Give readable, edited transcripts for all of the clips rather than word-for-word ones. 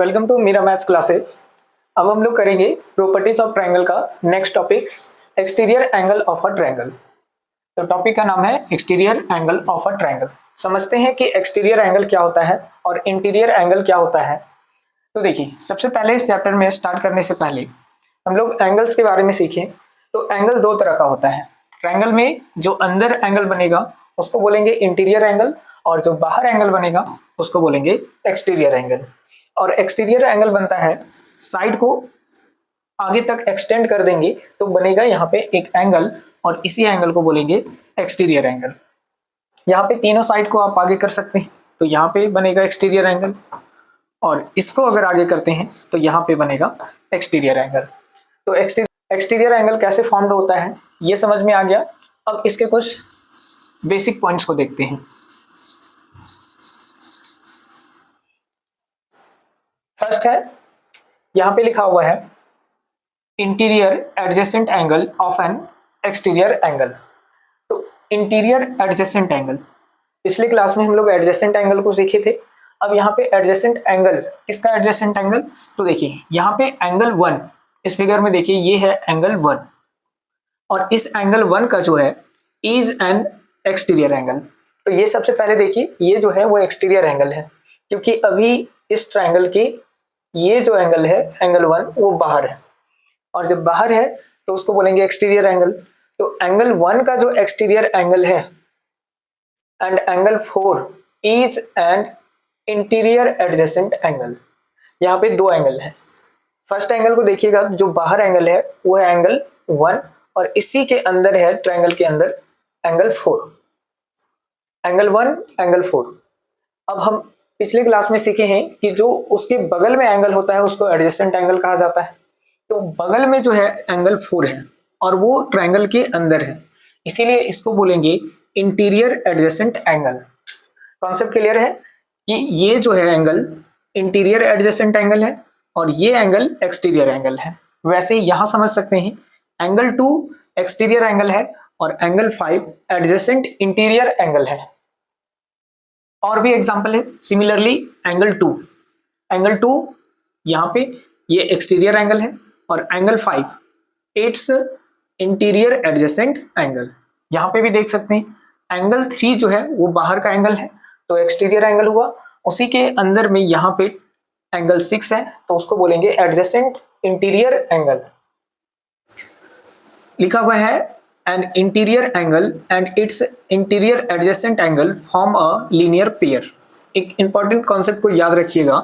Welcome to Meera maths classes. अब हम लोग करेंगे प्रॉपर्टीज ऑफ ट्रायंगल का next topic, exterior angle of a triangle. तो टॉपिक का नाम है exterior angle of a triangle. समझते हैं कि एक्सटीरियर एंगल क्या होता है और इंटीरियर एंगल क्या होता है। तो देखिए, सबसे पहले इस चैप्टर में स्टार्ट करने से पहले हम लोग एंगल्स के बारे में सीखें। तो एंगल दो तरह का होता है। ट्रायंगल में जो अंदर एंगल बनेगा उसको बोलेंगे इंटीरियर एंगल, और जो बाहर एंगल बनेगा उसको बोलेंगे एक्सटीरियर एंगल। और एक्सटीरियर एंगल बनता है, साइड को आगे तक एक्सटेंड कर देंगे तो बनेगा यहाँ पे एक एंगल, और इसी एंगल को बोलेंगे एक्सटीरियर एंगल। यहाँ पे तीनों साइड को आप आगे कर सकते हैं तो यहाँ पे बनेगा एक्सटीरियर एंगल, और इसको अगर आगे करते हैं तो यहाँ पे बनेगा एक्सटीरियर एंगल। तो एक्सटीरियर एंगल कैसे फॉर्म्ड होता है ये समझ में आ गया। अब इसके कुछ बेसिक पॉइंट्स को देखते हैं। फर्स्ट है, यहाँ पे लिखा हुआ है interior adjacent angle of N exterior angle. तो इंटीरियर एडजेसेंट एंगल, पिछले क्लास में हम लोग एडजेसेंट एंगल को सीखे थे। अब यहाँ पे एडजेसेंट एंगल, किसका एडजेसेंट एंगल? तो देखिए यहाँ पे एंगल 1, इस फिगर में देखिए ये है एंगल 1, और इस एंगल 1 का जो है इज एन एक्सटीरियर एंगल। तो ये सबसे पहले देखिए, ये जो है वो एक्सटीरियर एंगल है, क्योंकि अभी इस ट्रायंगल की ये जो एंगल है एंगल 1 वो बाहर है, और जब बाहर है तो उसको बोलेंगे एक्सटीरियर एंगल। तो एंगल 1 का जो एक्सटीरियर एंगल है and angle 4 is an interior adjacent angle. यहाँ पे दो एंगल है। फर्स्ट एंगल को देखिएगा, जो बाहर एंगल है वो है एंगल 1, और इसी के अंदर है ट्रायंगल के अंदर एंगल 4। Angle 1 angle 4। अब हम पिछले क्लास में सीखे हैं कि जो उसके बगल में एंगल होता है उसको एडजेसेंट एंगल कहा जाता है। तो बगल में जो है एंगल 4 है और वो ट्रायंगल के अंदर है, इसीलिए इसको बोलेंगे interior adjacent angle. Concept clear है कि ये जो है एंगल इंटीरियर एडजेसेंट एंगल है और ये एंगल एक्सटीरियर एंगल है। वैसे यहां समझ सकते हैं एंगल 2 एक्सटीरियर एंगल है और एंगल 5 एडजेसेंट इंटीरियर एंगल है। और भी एग्जांपल है सिमिलरली एंगल 2, एंगल 2 यहाँ पे ये एक्सटीरियर एंगल है, और angle 5 it's interior adjacent angle. यहाँ पे भी देख सकते हैं एंगल 3 जो है वो बाहर का एंगल है तो एक्सटीरियर एंगल हुआ। उसी के अंदर में यहाँ पे एंगल 6 है तो उसको बोलेंगे एडजेसेंट इंटीरियर एंगल। लिखा हुआ है an interior angle and its interior adjacent angle form a linear pair। एक इंपॉर्टेंट कॉन्सेप्ट को याद रखिएगा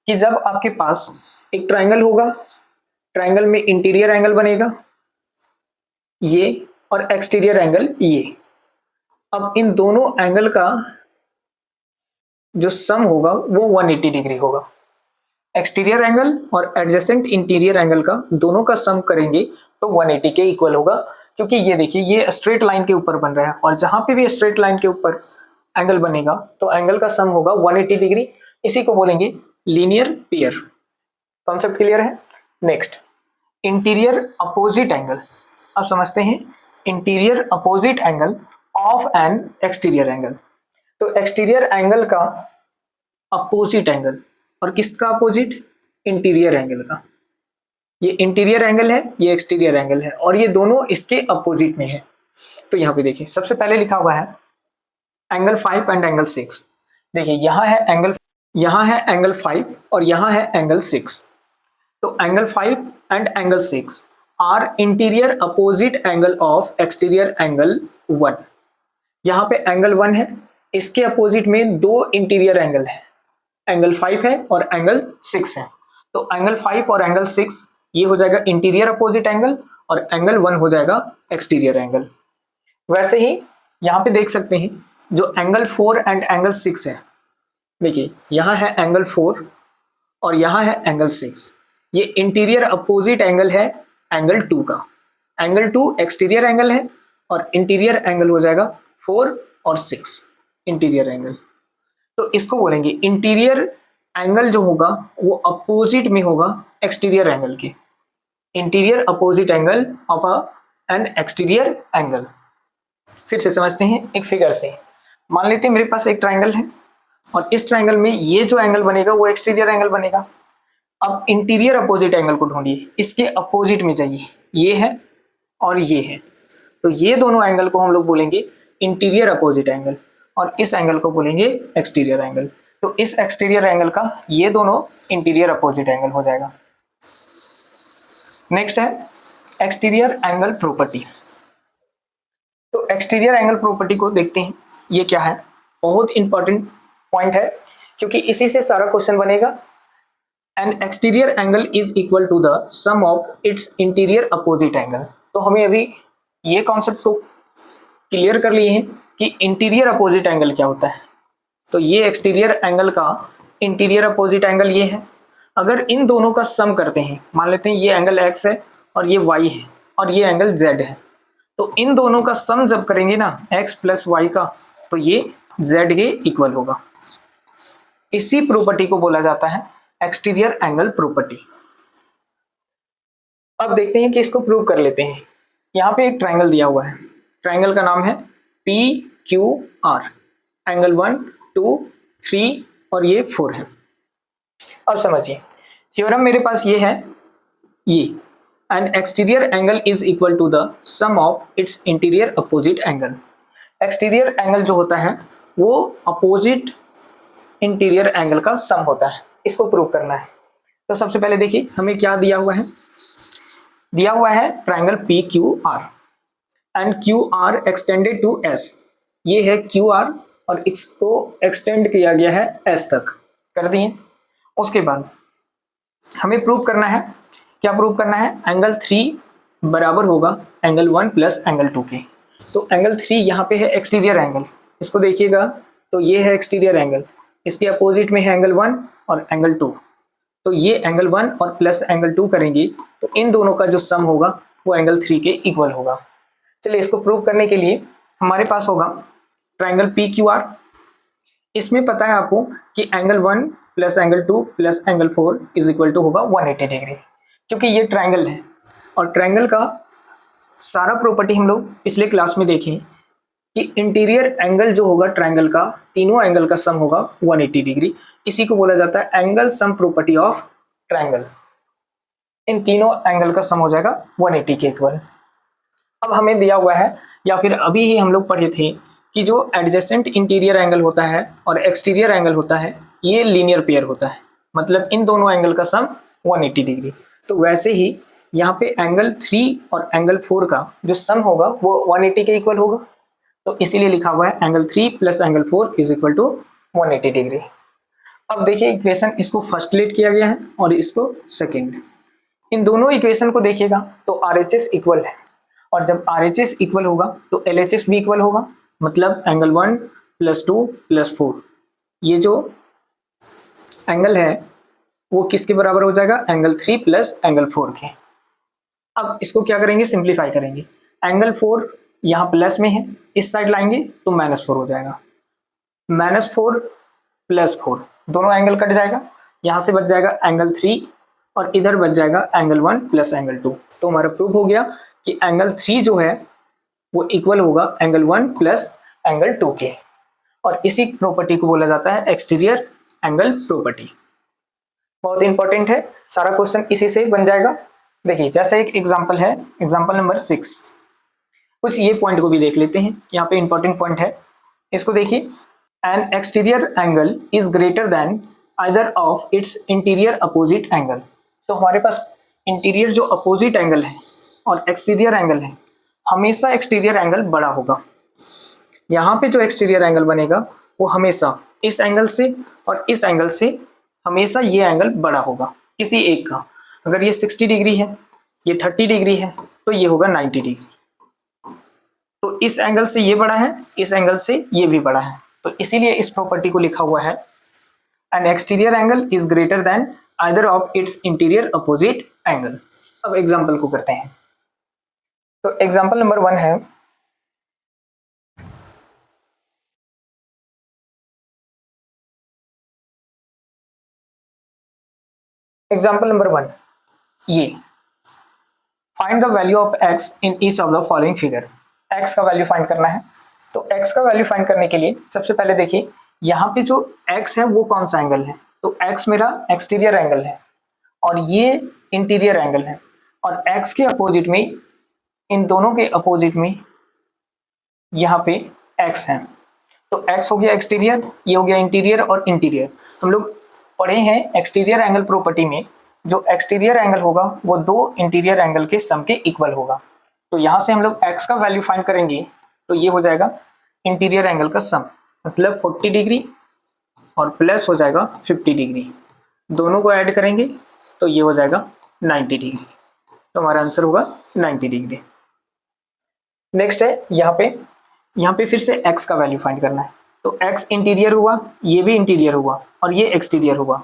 कि जब आपके पास एक ट्रायंगल होगा, ट्रायंगल में इंटीरियर एंगल बनेगा ये और एक्सटीरियर एंगल ये। अब इन दोनों एंगल का जो सम होगा वो 180 डिग्री होगा। एक्सटीरियर एंगल और एडजेसेंट इंटीरियर एंगल का दोनों का सम करेंगे तो 180 के इक्वल होगा, क्योंकि ये देखिए ये स्ट्रेट लाइन के ऊपर बन रहा है, और जहां पे भी स्ट्रेट लाइन के ऊपर एंगल बनेगा तो एंगल का सम होगा 180 डिग्री। इसी को बोलेंगे लीनियर पेयर। कॉन्सेप्ट क्लियर है? Next, interior opposite angle. अब समझते हैं interior opposite angle of N exterior angle. तो एक्सटीरियर एंगल का अपोजिट एंगल, और किसका अपोजिट? इंटीरियर एंगल का। ये इंटीरियर एंगल है, ये एक्सटीरियर एंगल है, और ये दोनों इसके अपोजिट में है। तो यहाँ पे देखिए सबसे पहले लिखा हुआ है एंगल 5 एंड एंगल 6। देखिए यहाँ है एंगल 5 और यहाँ है एंगल 6। तो angle 5 and angle 6 are interior opposite angle of exterior angle 1। यहाँ पे एंगल 1 है, इसके अपोजिट में दो इंटीरियर एंगल है, एंगल 5 है और एंगल 6 है। तो एंगल 5 और एंगल 6 ये हो जाएगा इंटीरियर अपोजिट एंगल, और एंगल 1 हो जाएगा एक्सटीरियर एंगल। वैसे ही यहाँ पे देख सकते हैं जो एंगल 4 एंड एंगल 6 है, देखिए यहाँ है एंगल 4 और यहाँ है एंगल 6। ये इंटीरियर अपोजिट एंगल है एंगल 2 का। एंगल 2 एक्सटीरियर एंगल है और इंटीरियर एंगल हो जाएगा 4 और 6 इंटीरियर एंगल। तो इसको बोलेंगे इंटीरियर एंगल जो होगा वो अपोजिट में होगा एक्सटीरियर एंगल के। Interior opposite angle of N exterior angle. फिर से समझते हैं एक फिगर से। मान लेते हैं मेरे पास एक ट्रायंगल है और इस ट्रायंगल में ये जो एंगल बनेगा वो एक्सटीरियर एंगल बनेगा। अब इंटीरियर अपोजिट एंगल को ढूंढिए, इसके अपोजिट में जाइए, ये है और ये है, तो ये दोनों एंगल को हम लोग बोलेंगे इंटीरियर अपोजिट एंगल और इस एंगल को बोलेंगे एक्सटीरियर एंगल। तो इस एक्सटीरियर एंगल का ये दोनों इंटीरियर अपोजिट एंगल हो जाएगा। नेक्स्ट है एक्सटीरियर एंगल प्रॉपर्टी। तो एक्सटीरियर एंगल प्रॉपर्टी को देखते हैं, ये क्या है, बहुत इंपॉर्टेंट पॉइंट है क्योंकि इसी से सारा क्वेश्चन बनेगा। An exterior angle is equal to the sum of its interior opposite angle. तो हमें अभी ये कॉन्सेप्ट को क्लियर कर लिए हैं कि इंटीरियर अपोजिट एंगल क्या होता है। तो ये एक्सटीरियर एंगल का इंटीरियर अपोजिट एंगल ये है। अगर इन दोनों का सम करते हैं, मान लेते हैं ये एंगल x है और ये y है और ये एंगल z है, तो इन दोनों का सम जब करेंगे ना x प्लस वाई का, तो ये z के इक्वल होगा। इसी प्रॉपर्टी को बोला जाता है एक्सटीरियर एंगल प्रॉपर्टी। अब देखते हैं कि इसको प्रूव कर लेते हैं। यहाँ पे एक ट्राइंगल दिया हुआ है, ट्राइंगल का नाम है PQR, एंगल 1 2 3 और ये 4 है। अब समझिए थ्योरम मेरे पास ये है, ये an exterior angle is equal to the sum of its interior opposite angle. Exterior angle जो होता है वो अपोजिट इंटीरियर एंगल का सम होता है, इसको प्रूव करना है। तो सबसे पहले देखिए हमें क्या दिया हुआ है, दिया हुआ है triangle PQR and QR extended to S। ये है QR और इसको एक्सटेंड किया गया है S तक, कर दिए। उसके बाद हमें प्रूव करना है, क्या प्रूव करना है, एंगल 3 बराबर होगा एंगल 1 प्लस एंगल 2 के। तो एंगल 3 यहाँ पे है एक्सटीरियर एंगल, इसको देखिएगा तो ये है एक्सटीरियर एंगल, इसके अपोजिट में है एंगल 1 और एंगल 2। तो ये एंगल 1 और प्लस एंगल 2 करेंगे तो इन दोनों का जो सम होगा वो एंगल 3 के इक्वल होगा। चलिए इसको प्रूव करने के लिए हमारे पास होगा ट्राइंगल PQR। इसमें पता है आपको कि angle 1 plus angle 2 plus angle 4 is equal to होगा 180 डिग्री, क्योंकि ये ट्राइंगल है और ट्राइंगल का सारा प्रॉपर्टी हम लोग पिछले क्लास में देखें कि इंटीरियर एंगल जो होगा ट्राइंगल का, तीनों एंगल का सम होगा 180 डिग्री। इसी को बोला जाता है angle sum property of triangle. इन तीनों एंगल का सम हो जाएगा 180 के इक्वल। अब हमें दिया हुआ है, या फिर अभी ही हम लोग पढ़े थे कि जो एडजेसेंट इंटीरियर एंगल होता है और एक्सटीरियर एंगल होता है ये लीनियर पेयर होता है, मतलब इन दोनों एंगल का सम 180 डिग्री। तो वैसे ही यहाँ पे एंगल 3 और एंगल 4 का जो सम होगा वो 180 के इक्वल होगा। तो इसीलिए लिखा हुआ है angle 3 plus angle 4 is equal to 180 degree. अब देखिए इक्वेशन, इसको फर्स्ट लेट किया गया है और इसको सेकेंड। इन दोनों इक्वेशन को देखिएगा तो RHS इक्वल है, और जब RHS इक्वल होगा तो LHS भी इक्वल होगा, मतलब एंगल 1 प्लस 2 प्लस 4, ये जो एंगल है वो किसके बराबर हो जाएगा, एंगल 3 प्लस एंगल 4 के। अब इसको क्या करेंगे, सिंप्लीफाई करेंगे। एंगल 4 यहाँ प्लस में है, इस साइड लाएंगे तो -4 हो जाएगा, -4 प्लस 4 दोनों एंगल कट जाएगा, यहाँ से बच जाएगा एंगल 3 और इधर बच जाएगा एंगल 1 प्लस एंगल 2। तो हमारा प्रूफ हो गया कि एंगल 3 जो है वो इक्वल होगा एंगल 1 प्लस एंगल 2 के, और इसी प्रॉपर्टी को बोला जाता है एक्सटीरियर एंगल प्रॉपर्टी। बहुत इंपॉर्टेंट है, सारा क्वेश्चन इसी से बन जाएगा। देखिए जैसे एक एग्जांपल है, एग्जांपल नंबर 6, कुछ ये पॉइंट को भी देख लेते हैं, यहाँ पे इंपॉर्टेंट पॉइंट है, इसको देखिए। N exterior angle is greater than either of its interior opposite angle. तो हमारे पास इंटीरियर जो अपोजिट एंगल है और एक्सटीरियर एंगल है, हमेशा एक्सटीरियर एंगल बड़ा होगा। यहाँ पे जो एक्सटीरियर एंगल बनेगा वो हमेशा इस एंगल से और इस एंगल से हमेशा ये एंगल बड़ा होगा किसी एक का। अगर ये 60 डिग्री है, ये 30 डिग्री है, तो ये होगा 90 डिग्री। तो इस एंगल से ये बड़ा है, इस एंगल से ये भी बड़ा है, तो इसीलिए इस प्रॉपर्टी को लिखा हुआ है N exterior angle is greater than either of its interior opposite angle. अब एग्जांपल को करते हैं। तो एग्जांपल नंबर 1 है, एग्जांपल नंबर 1, ये find the value of x in each of the following figure. x का वैल्यू फाइंड करना है। तो x का वैल्यू फाइंड करने के लिए सबसे पहले देखिए यहाँ पे जो x है वो कौन सा एंगल है, तो x मेरा एक्सटीरियर एंगल है और ये इंटीरियर एंगल है, और x के अपोजिट में, इन दोनों के अपोजिट में यहाँ पे x है। तो x हो गया एक्सटीरियर, ये हो गया इंटीरियर और इंटीरियर। हम लोग पढ़े हैं एक्सटीरियर एंगल प्रॉपर्टी में, जो एक्सटीरियर एंगल होगा वो दो इंटीरियर एंगल के सम के इक्वल होगा। तो यहाँ से हम लोग x का वैल्यू फाइंड करेंगे, तो ये हो जाएगा इंटीरियर एंगल का सम, मतलब 40 डिग्री और प्लस हो जाएगा 50 डिग्री, दोनों को ऐड करेंगे तो ये हो जाएगा 90 डिग्री। तो हमारा आंसर होगा 90 डिग्री। नेक्स्ट है यहाँ पे फिर से x का वैल्यू फाइंड करना है। तो x इंटीरियर हुआ, ये भी इंटीरियर हुआ और ये एक्सटीरियर हुआ।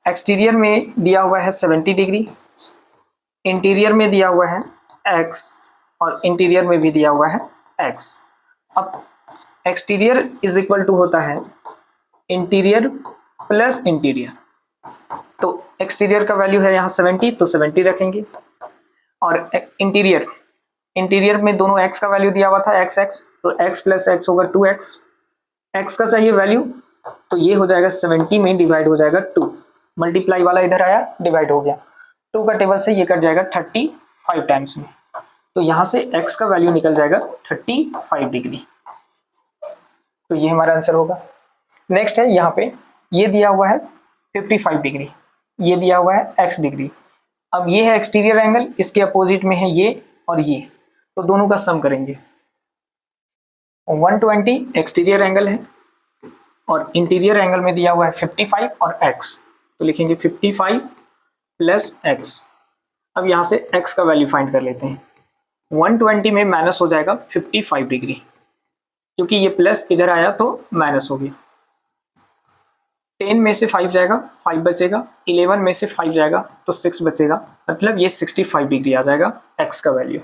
एक्सटीरियर में दिया हुआ है 70 डिग्री, इंटीरियर में दिया हुआ है x और इंटीरियर में भी दिया हुआ है x। अब एक्सटीरियर इज इक्वल टू होता है इंटीरियर प्लस इंटीरियर। तो एक्सटीरियर का वैल्यू है यहाँ 70, तो 70 रखेंगे, और इंटीरियर में दोनों x का वैल्यू दिया हुआ था x, तो x प्लस x होगा 2x। x का चाहिए वैल्यू, तो ये हो जाएगा 70 में डिवाइड हो जाएगा 2, मल्टीप्लाई वाला इधर आया, डिवाइड हो गया, 2 का टेबल से ये कट जाएगा 35 टाइम्स में। तो यहाँ से x का वैल्यू निकल जाएगा 35 डिग्री। तो ये हमारा आंसर होगा। नेक्स्ट है यहाँ पे ये दिया हुआ है 55 डिग्री, ये दिया हुआ है x डिग्री। अब ये है एक्सटीरियर एंगल, इसके अपोजिट में है ये और ये, तो दोनों का सम करेंगे। 120 एक्सटीरियर एंगल है और इंटीरियर एंगल में दिया हुआ है 55 और x, तो लिखेंगे 55 प्लस x। अब यहाँ से x का वैल्यू फाइंड कर लेते हैं। 120 में माइनस हो जाएगा 55 डिग्री, क्योंकि ये प्लस इधर आया तो माइनस हो गया। 10 में से 5 जाएगा, 5 बचेगा, 11 में से 5 जाएगा तो 6 बचेगा, मतलब ये 65 डिग्री आ जाएगा x का वैल्यू।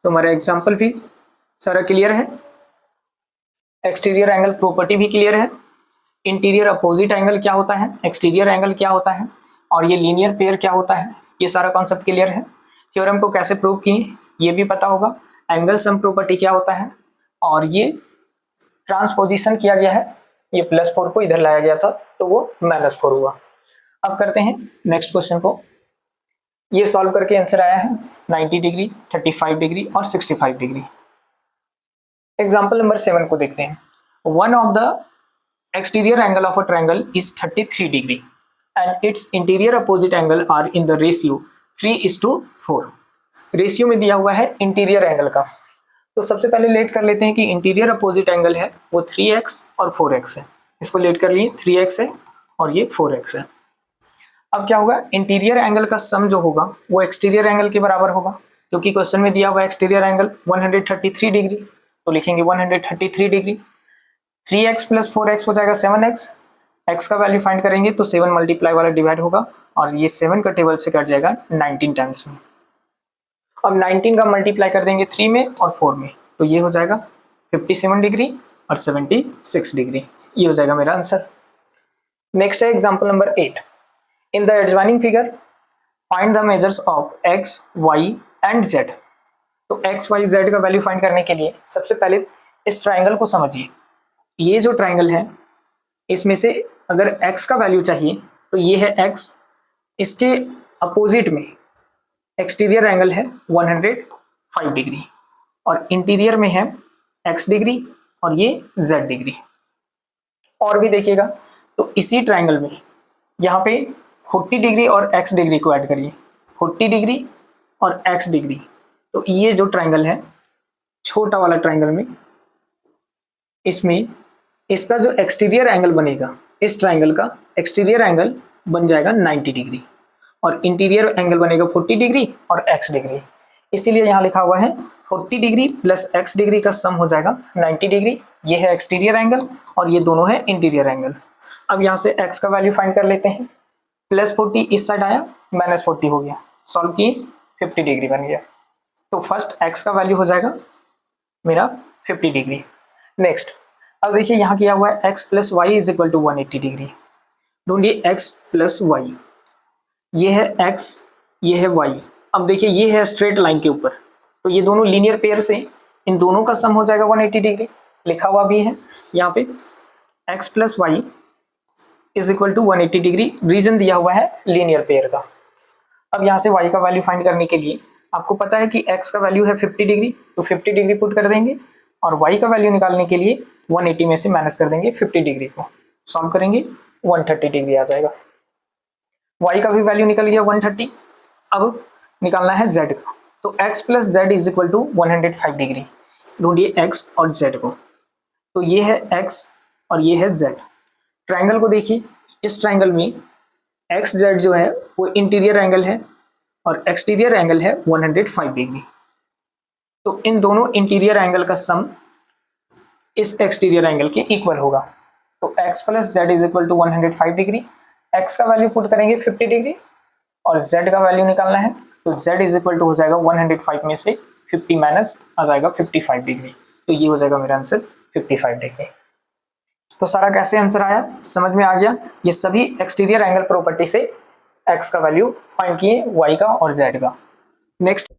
तो हमारा एग्जाम्पल भी सारा क्लियर है, एक्सटीरियर एंगल प्रॉपर्टी भी क्लियर है, इंटीरियर अपोजिट एंगल क्या होता है, एक्सटीरियर एंगल क्या होता है, और ये लीनियर पेयर क्या होता है, ये सारा कॉन्सेप्ट क्लियर है। थ्योरम को कैसे प्रूव किए ये भी पता होगा, एंगल सम प्रॉपर्टी क्या होता है, और ये ट्रांसपोजिशन किया गया है, ये +4 को इधर लाया गया था तो वो -4 हुआ। अब करते हैं नेक्स्ट क्वेश्चन को। ये सॉल्व करके आंसर आया है 90 डिग्री, 35 डिग्री और 65 डिग्री। एग्जाम्पल नंबर 7 को देखते हैं। One of the exterior angle of a triangle is 33 degree and its interior opposite angle are in the ratio 3:4। Ratio में दिया हुआ है इंटीरियर एंगल का। तो सबसे पहले लेट कर लेते हैं कि इंटीरियर अपोजिट एंगल है वो 3x और 4x है। इसको लेट कर लिए, 3x है और ये 4x है। अब क्या होगा, इंटीरियर एंगल का सम जो होगा वो एक्सटीरियर एंगल के बराबर होगा, क्योंकि क्वेश्चन में दिया हुआ है एक्सटीरियर एंगल 133 डिग्री, तो लिखेंगे 133 डिग्री। 3x प्लस 4x हो जाएगा 7x, x का वैल्यू फाइंड करेंगे तो 7 मल्टीप्लाई वाला डिवाइड होगा और ये 7 का टेबल से कट जाएगा 19 टाइम्स में। अब 19 का मल्टीप्लाई कर देंगे 3 में और 4 में, तो ये हो जाएगा 57 डिग्री और 76 डिग्री, ये हो जाएगा मेरा आंसर। नेक्स्ट है example number 8। In the adjoining figure find the measures of x, y and z। तो x, y, z का वैल्यू फाइंड करने के लिए सबसे पहले इस ट्राइंगल को समझिए। ये जो ट्राइंगल है इसमें से अगर x का वैल्यू चाहिए तो ये है x, इसके अपोजिट में एक्सटीरियर एंगल है 105 डिग्री और इंटीरियर में है x डिग्री और ये z डिग्री। और भी देखिएगा तो इसी ट्राइंगल में यहाँ पे 40 डिग्री और x डिग्री को ऐड करिए, 40 डिग्री और x डिग्री। तो ये जो ट्राइंगल है छोटा वाला ट्राइंगल में, इसमें इसका जो एक्सटीरियर एंगल बनेगा, इस ट्राइंगल का एक्सटीरियर एंगल बन जाएगा 90 डिग्री और इंटीरियर एंगल बनेगा 40 डिग्री और x डिग्री। इसीलिए यहाँ लिखा हुआ है 40 डिग्री प्लस x डिग्री का सम हो जाएगा 90 डिग्री। ये है एक्सटीरियर एंगल और ये दोनों है इंटीरियर एंगल। अब यहाँ से x का वैल्यू फाइंड कर लेते हैं। +40 इस साइड आया, -40 हो गया, सॉल्व किए 50 डिग्री बन गया। तो फर्स्ट x का वैल्यू हो जाएगा मेरा 50 डिग्री। नेक्स्ट अब देखिए यहाँ किया हुआ है x plus y is equal to 180 degree. ढूंढिए x प्लस वाई, ये है x, ये है y। अब देखिए ये है स्ट्रेट लाइन के ऊपर, तो ये दोनों लीनियर पेयर से इन दोनों का सम हो जाएगा 180 डिग्री। लिखा हुआ भी है यहाँ पे x plus y is equal to 180 degree. Reason दिया हुआ है लीनियर पेयर का। अब यहाँ से y का वैल्यू फाइंड करने के लिए आपको पता है कि x का वैल्यू है 50 डिग्री, तो 50 डिग्री पुट कर देंगे और y का वैल्यू निकालने के लिए 180 में से माइनस कर देंगे 50 डिग्री को। सॉल्व करेंगे 130 डिग्री आ जाएगा। y का भी वैल्यू निकल गया 130। अब निकालना है z का, तो x plus Z is equal to 105 degree. ढूंढिए x और z को, तो ये है x और ये है z। ट्रायंगल को देखिए, इस ट्रायंगल में एक्स जेड जो है वो इंटीरियर एंगल है और एक्सटीरियर एंगल है 105 डिग्री। तो इन दोनों इंटीरियर एंगल का सम इस एक्सटीरियर एंगल के इक्वल होगा। तो x plus Z is equal to 105 degree. x का वैल्यू पुट करेंगे 50 डिग्री और z का वैल्यू निकालना है, तो z इज इक्वल टू हो जाएगा 105 में से 50 माइनस आ जाएगा 55 डिग्री। तो ये हो जाएगा मेरा आंसर 55 डिग्री। तो सारा कैसे आंसर आया समझ में आ गया। ये सभी एक्सटीरियर एंगल प्रॉपर्टी से x का वैल्यू फाइंड किए, y का और z का। नेक्स्ट